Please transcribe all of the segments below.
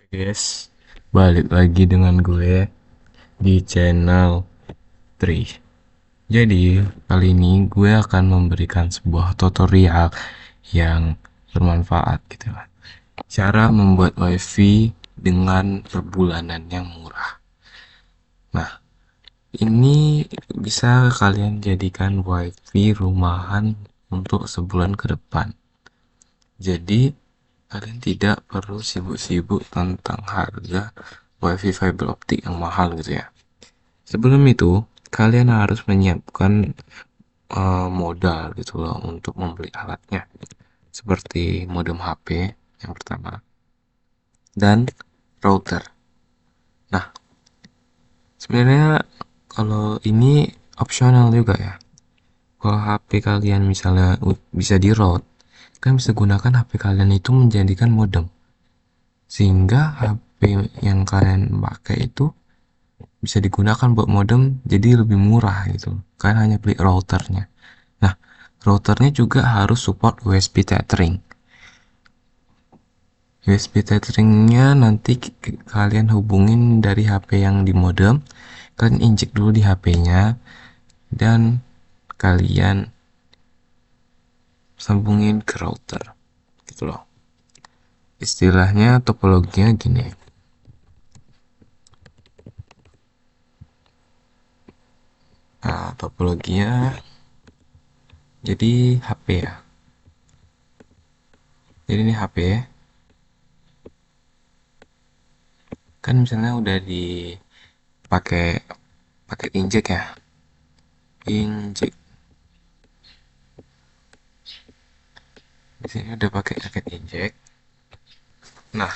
Guys, balik lagi dengan gue di channel Tri. Jadi, kali ini gue akan memberikan sebuah tutorial yang bermanfaat gitu kan. Cara membuat wifi dengan perbulanan yang murah. Nah, ini bisa kalian jadikan wifi rumahan untuk sebulan ke depan. Jadi, kalian tidak perlu sibuk-sibuk tentang harga wifi fiber optik yang mahal gitu ya. Sebelum itu, kalian harus menyiapkan modal gitu loh untuk membeli alatnya. Seperti modem HP yang pertama dan router. Nah, sebenarnya kalau ini opsional juga ya. Kalau HP kalian misalnya bisa di route, kalian bisa gunakan HP kalian itu menjadikan modem. Sehingga HP yang kalian pakai itu bisa digunakan buat modem jadi lebih murah gitu. Kalian hanya beli routernya. Nah, routernya juga harus support USB tethering. USB tetheringnya nanti kalian hubungin dari HP yang di modem, kalian injek dulu di HP-nya dan kalian sambungin ke router gitu loh. Istilahnya topologinya gini. Nah, topologinya jadi HP ya. Jadi ini HP kan misalnya udah dipakai pakai injek ya. Injek. Di sini udah pakai paket injek. Nah,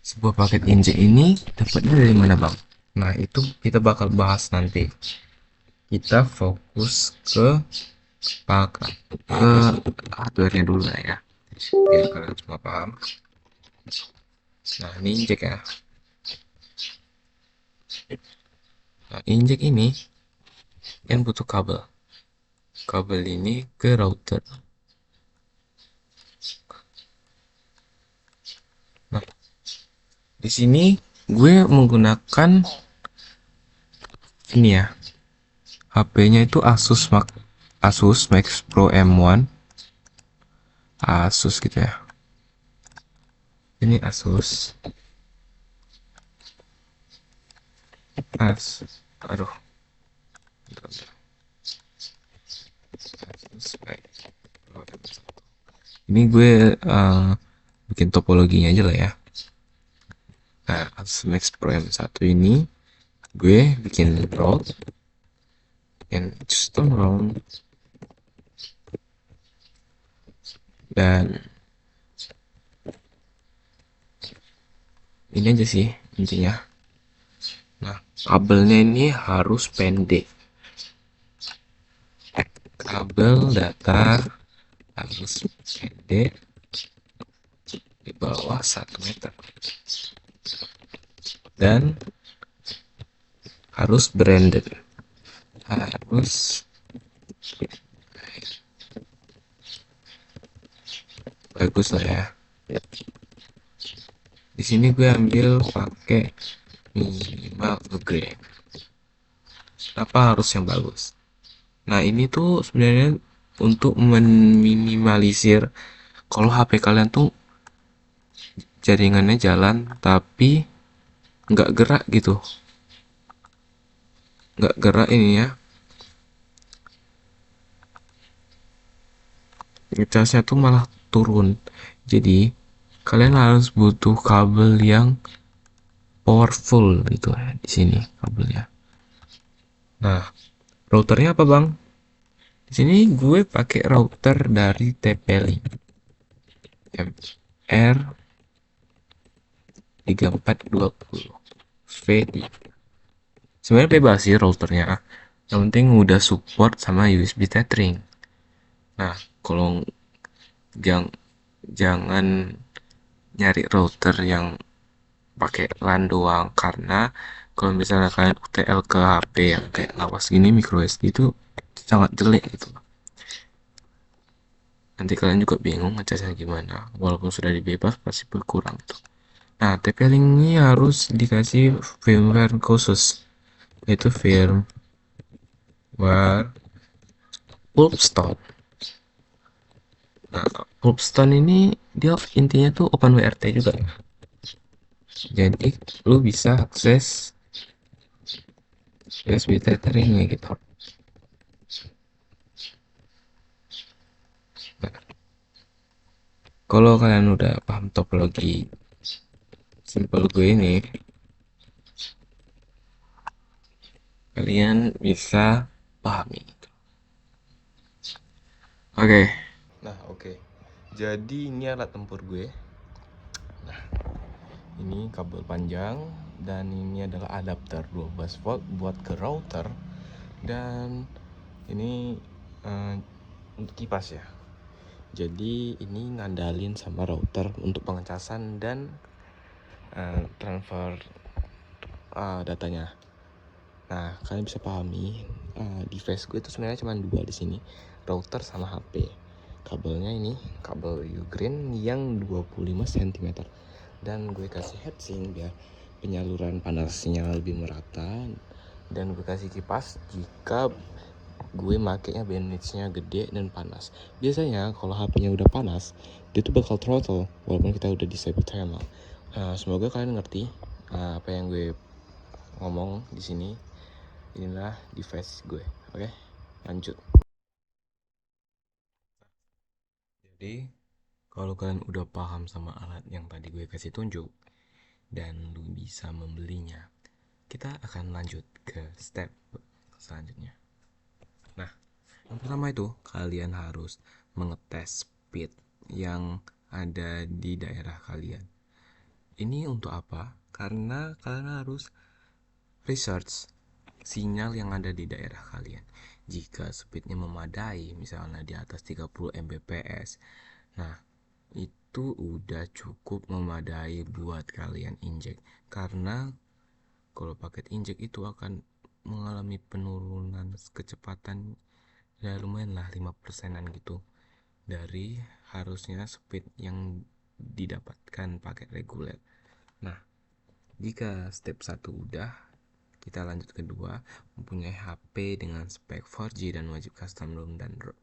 sebuah paket injek ini dapatnya dari mana, Bang? Nah, itu kita bakal bahas nanti. Kita fokus ke pakai ke hardware-nya dulu lah ya. Biar kalian semua paham. Nah, ini injek ya. Nah, injek ini kan butuh kabel. Kabel ini ke router. Nah, di sini gue menggunakan ini ya. HP-nya itu Asus Max Pro M1. Asus gitu ya. Ini Asus. Aduh. Ini gue bikin topologinya aja lah ya. Nah, Asus Max Pro M1 ini gue bikin route and custom round dan ini aja sih intinya. Nah, kabelnya ini harus pendek. Kabel datar harus pendek di bawah 1 meter dan harus branded, harus bagus lah ya. Di sini gue ambil pakai minimal grade. Kenapa harus yang bagus? Nah, ini tuh sebenarnya untuk meminimalisir kalau HP kalian tuh jaringannya jalan tapi nggak gerak gitu, nggak gerak ini ya, ngecasnya tuh malah turun. Jadi kalian harus butuh kabel yang powerful gitu ya di sini kabelnya. Nah, routernya apa, Bang? Di sini gue pakai router dari TP-Link MR3420 V3. Sebenarnya bebas sih routernya. Yang penting udah support sama USB tethering. Nah, kalau jangan nyari router yang pakai LAN doang, karena kalau misalnya kalian UTL ke HP yang kayak lawas gini micro SD itu sangat jelek gitu. Nanti kalian juga bingung ngecasnya gimana, walaupun sudah dibebas pasti berkurang tuh. Nah, TP-Link ini harus dikasih firmware khusus, yaitu firmware Pulpstone. Nah, Pulpstone ini dia intinya tuh OpenWRT juga ya. Jadi lu bisa akses USB tetheringnya gitu. Nah, kalau kalian udah paham topologi simple gue ini, kalian bisa pahami. Oke. Nah, oke. Jadi ini alat tempur gue. Nah, ini kabel panjang dan ini adalah adapter 12 volt buat ke router, dan ini eh, untuk kipas ya. Jadi ini ngandalin sama router untuk pengecasan dan transfer datanya. Nah, kalian bisa pahami device gue itu sebenarnya cuma dua di sini, router sama HP. Kabelnya ini kabel Ugreen yang 25 cm, dan gue kasih heatsink biar penyaluran panasnya lebih merata, dan gue kasih kipas jika gue makainya bandwidthnya gede dan panas. Biasanya kalau HP-nya udah panas, dia tuh bakal throttle walaupun kita udah disable thermal. Semoga kalian ngerti apa yang gue ngomong di sini. Inilah device gue. Oke, lanjut. Jadi kalau kalian udah paham sama alat yang tadi gue kasih tunjuk dan lu bisa membelinya, kita akan lanjut ke step selanjutnya. Nah, yang pertama itu kalian harus mengetes speed yang ada di daerah kalian. Ini untuk apa? Karena kalian harus research sinyal yang ada di daerah kalian. Jika speednya memadai, misalnya di atas 30 Mbps, nah itu udah cukup memadai buat kalian injek. Karena kalau paket injek itu akan mengalami penurunan kecepatan ya lumayan lah 5%-an gitu dari harusnya speed yang didapatkan paket reguler. Nah, jika step 1 udah, kita lanjut kedua, mempunyai HP dengan spek 4G dan wajib custom ROM dan ROM.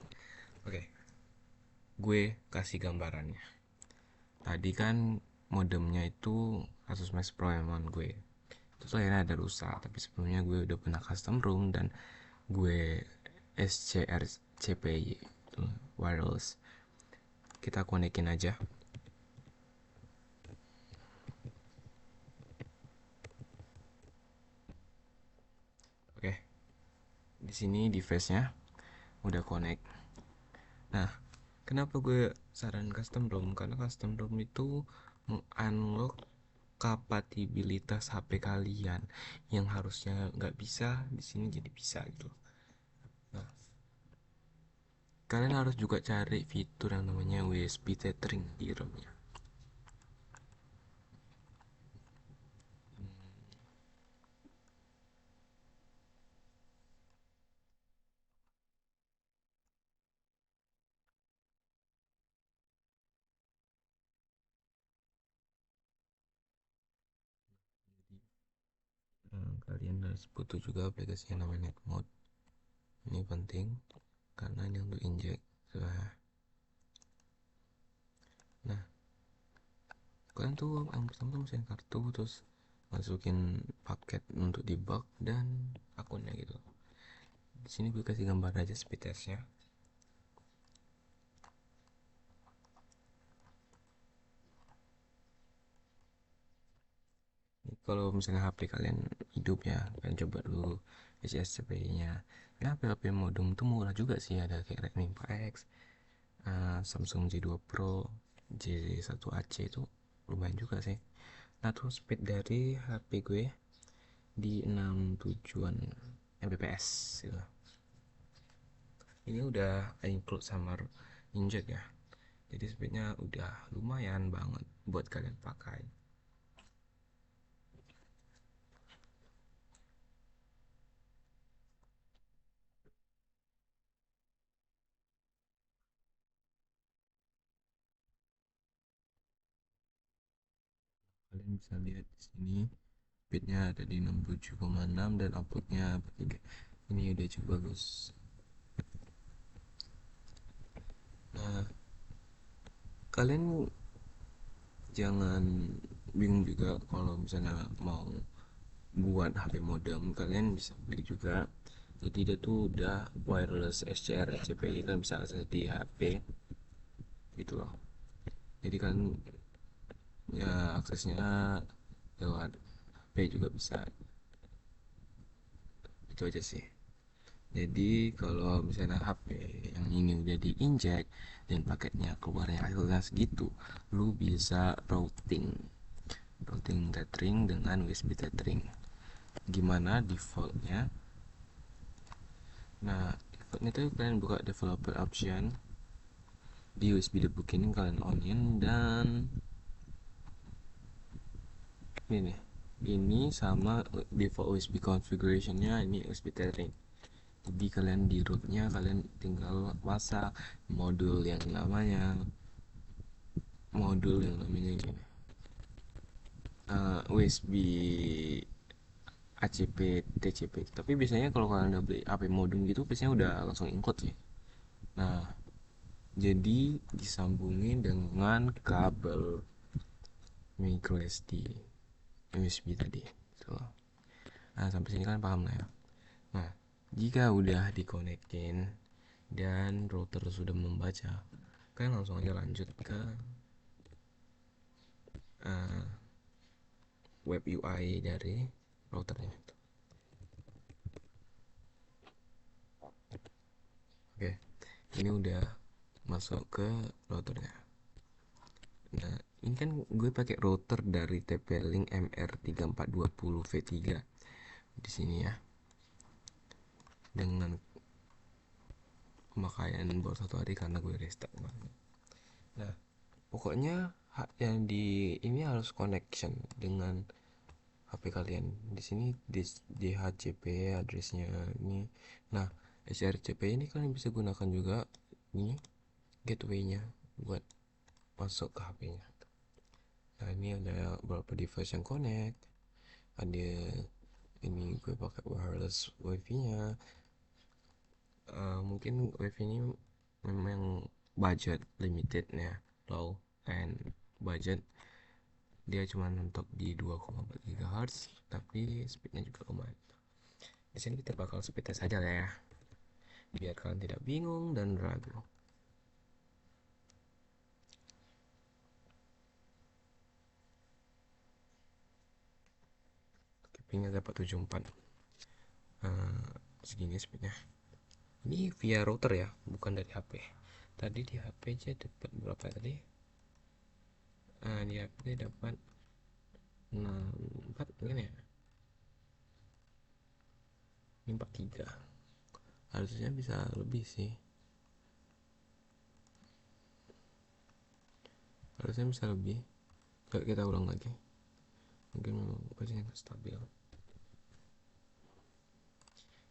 Oke, gue kasih gambarannya. Tadi kan modemnya itu Asus Max Pro M1 gue. Terus akhirnya ada rusak, tapi sebelumnya gue udah pernah custom ROM dan gue SCR CPY itu wireless. Kita konekin aja. Oke, di sini device-nya udah connect. Nah, kenapa gue saran custom ROM? Karena custom ROM itu mengunlock kompatibilitas HP kalian yang harusnya nggak bisa di sini jadi bisa gitu. Nah, kalian harus juga cari fitur yang namanya USB tethering di ROM-nya. Kalian harus butuh juga aplikasi yang namanya Net Mode. Ini penting karena ini untuk injek. Nah, kalian tuh yang pertama tuh masukin kartu, terus masukin paket untuk debug dan akunnya gitu. Di sini gue kasih gambar aja speed testnya. Kalau misalnya HP kalian hidup ya, kalian coba dulu SSCP-nya. Nah, HP modem tuh murah juga sih, ada kayak Redmi 4X, Samsung J2 Pro, J1AC itu lumayan juga sih. Nah, terus speed dari HP gue di 67-an Mbps gitu. Ini udah include sama injek ya, jadi speednya udah lumayan banget buat kalian pakai. bisa lihat di sini speednya ada di 67,6 dan outputnya 3. Ini udah cukup bagus. Nah, kalian jangan bingung juga kalau misalnya mau buat HP modem, kalian bisa beli juga. Jadi dia tuh udah wireless SCR CPI, kan bisa akses di HP gitu loh. Jadi kan ya aksesnya lewat HP juga bisa. Itu aja sih. Jadi kalau misalnya HP yang ini udah diinjek dan paketnya keluarnya hasilnya segitu, lu bisa routing tethering dengan USB tethering. Gimana defaultnya? Nah, defaultnya tuh kalian buka developer option di USB debug ini, kalian onin, dan ini sama default USB configurationnya, ini USB tethering. Jadi kalian di rootnya kalian tinggal pasang modul yang namanya ini, USB ACP TCP. Tapi biasanya kalau kalian udah beli AP modem gitu biasanya udah langsung include sih. Nah, jadi disambungin dengan kabel micro SD USB tadi gitu. Nah, sampai sini kalian paham lah ya. Nah, jika udah dikonekin dan router sudah membaca, kalian langsung aja lanjut ke uh, web UI dari routernya. Oke, ini udah masuk ke routernya. Nah, ini kan gue pakai router dari TP-Link MR3420V3 di sini ya, dengan pemakaian baru 1 hari karena gue restart kemarin. Nah, pokoknya yang di ini harus connection dengan HP kalian. Di sini di DHCP addressnya ini. Nah, SRCP ini kalian bisa gunakan juga ini gateway-nya buat masuk ke HP-nya. Nah, ini ada beberapa device yang connect. Ada ini gue pakai wireless wifi-nya. Mungkin wifi ini memang budget limited ya, low and budget. Dia cuma mentok di 2,4 GHz, tapi speednya juga lumayan. Di sini kita bakal speed test aja lah ya, biar kalian tidak bingung dan ragu. Pingnya dapat 74. Segini speednya. Ini via router ya, bukan dari HP. Tadi di HP aja dapat berapa tadi? Di HP dapat 64 mungkin ya. Ini 43. Harusnya bisa lebih sih. Harusnya bisa lebih. Kita ulang lagi. Mungkin memang bacanya nggak stabil.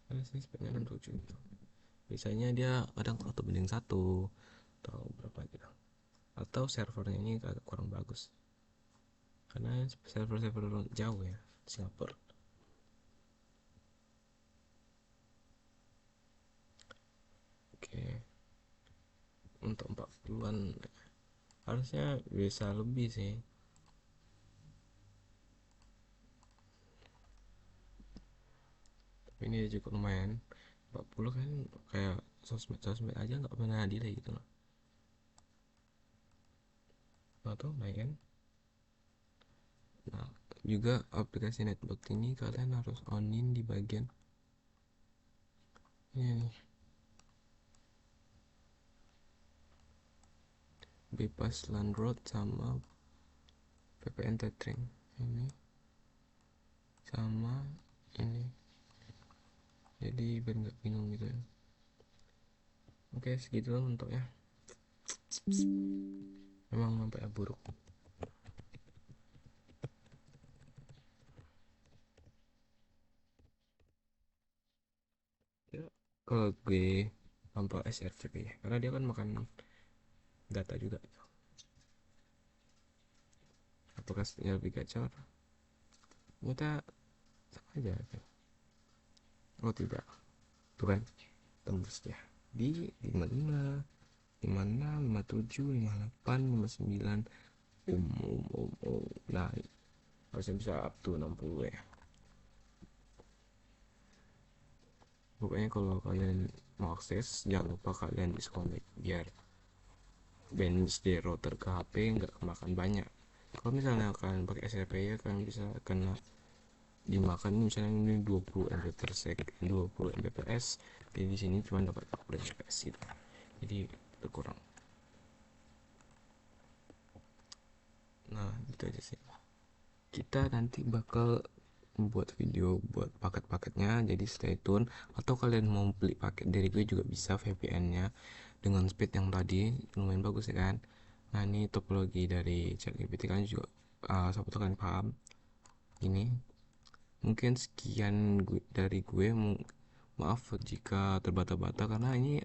Karena sini speednya 67 gitu. Biasanya dia kadang 1:1 atau berapa gitu. Atau servernya ini agak kurang bagus. Karena server-server jauh ya, Singapura. Oke. Untuk 40-an harusnya bisa lebih sih. Tapi ini cukup lumayan. 40 kan kayak sosmed aja nggak pernah delay gitu loh. Atau naik kan. Nah, juga aplikasi network ini kalian harus onin di bagian ini nih, bebas LAN road sama VPN tethering ini sama ini, jadi biar nggak bingung gitu ya. Oke, segitu lah untuk ya, memang sampai buruk ya kalau gue tanpa SRCP ya, karena dia kan makan data juga. bekasnya lebih gacor, ternyata sama aja kan. Oh tidak, tuh kan tembus ya di 55, 56, 57, 58, 59. Nah, harusnya bisa up to 60 ya. Pokoknya kalau kalian mau akses, jangan lupa kalian disconnect biar bench di router ke HP nggak kemakan banyak. Kalau misalnya kalian pakai SCP ya kalian bisa kena dimakan misalnya ini 20 MB per sec, 20 Mbps, jadi di sini cuma dapat 40 Mbps gitu, jadi berkurang. Nah gitu aja sih, kita nanti bakal membuat video buat paket-paketnya, jadi stay tune. Atau kalian mau beli paket dari gue juga bisa, VPN-nya dengan speed yang tadi lumayan bagus ya kan. Nah ini topologi dari ChatGPT, kalian juga siapa tahu kalian paham ini. Mungkin sekian dari gue, maaf jika terbata-bata karena ini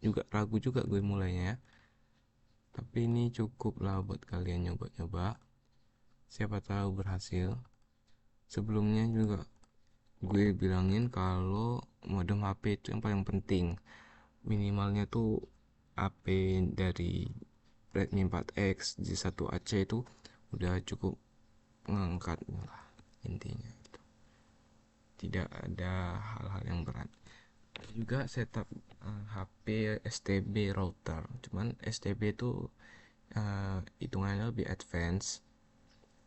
juga ragu juga gue mulainya, tapi ini cukup lah buat kalian nyoba-nyoba, siapa tahu berhasil. Sebelumnya juga gue bilangin kalau modem HP itu yang paling penting, minimalnya tuh HP dari Redmi 4X J1AC itu udah cukup ngangkatnya lah intinya gitu. Tidak ada hal-hal yang berat. Ada juga setup HP STB router, cuman STB itu hitungannya lebih advance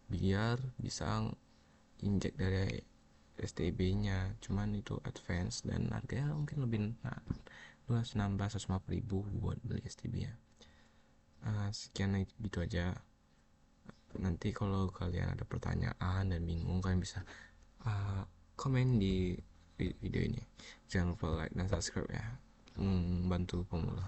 biar bisa injek dari STB-nya, cuman itu advance dan harganya mungkin lebih luas, 16-150 buat beli STB-nya. Sekian gitu aja. Nanti kalau kalian ada pertanyaan dan bingung, kalian bisa komen di video ini. Jangan lupa like dan subscribe ya, bantu pemula.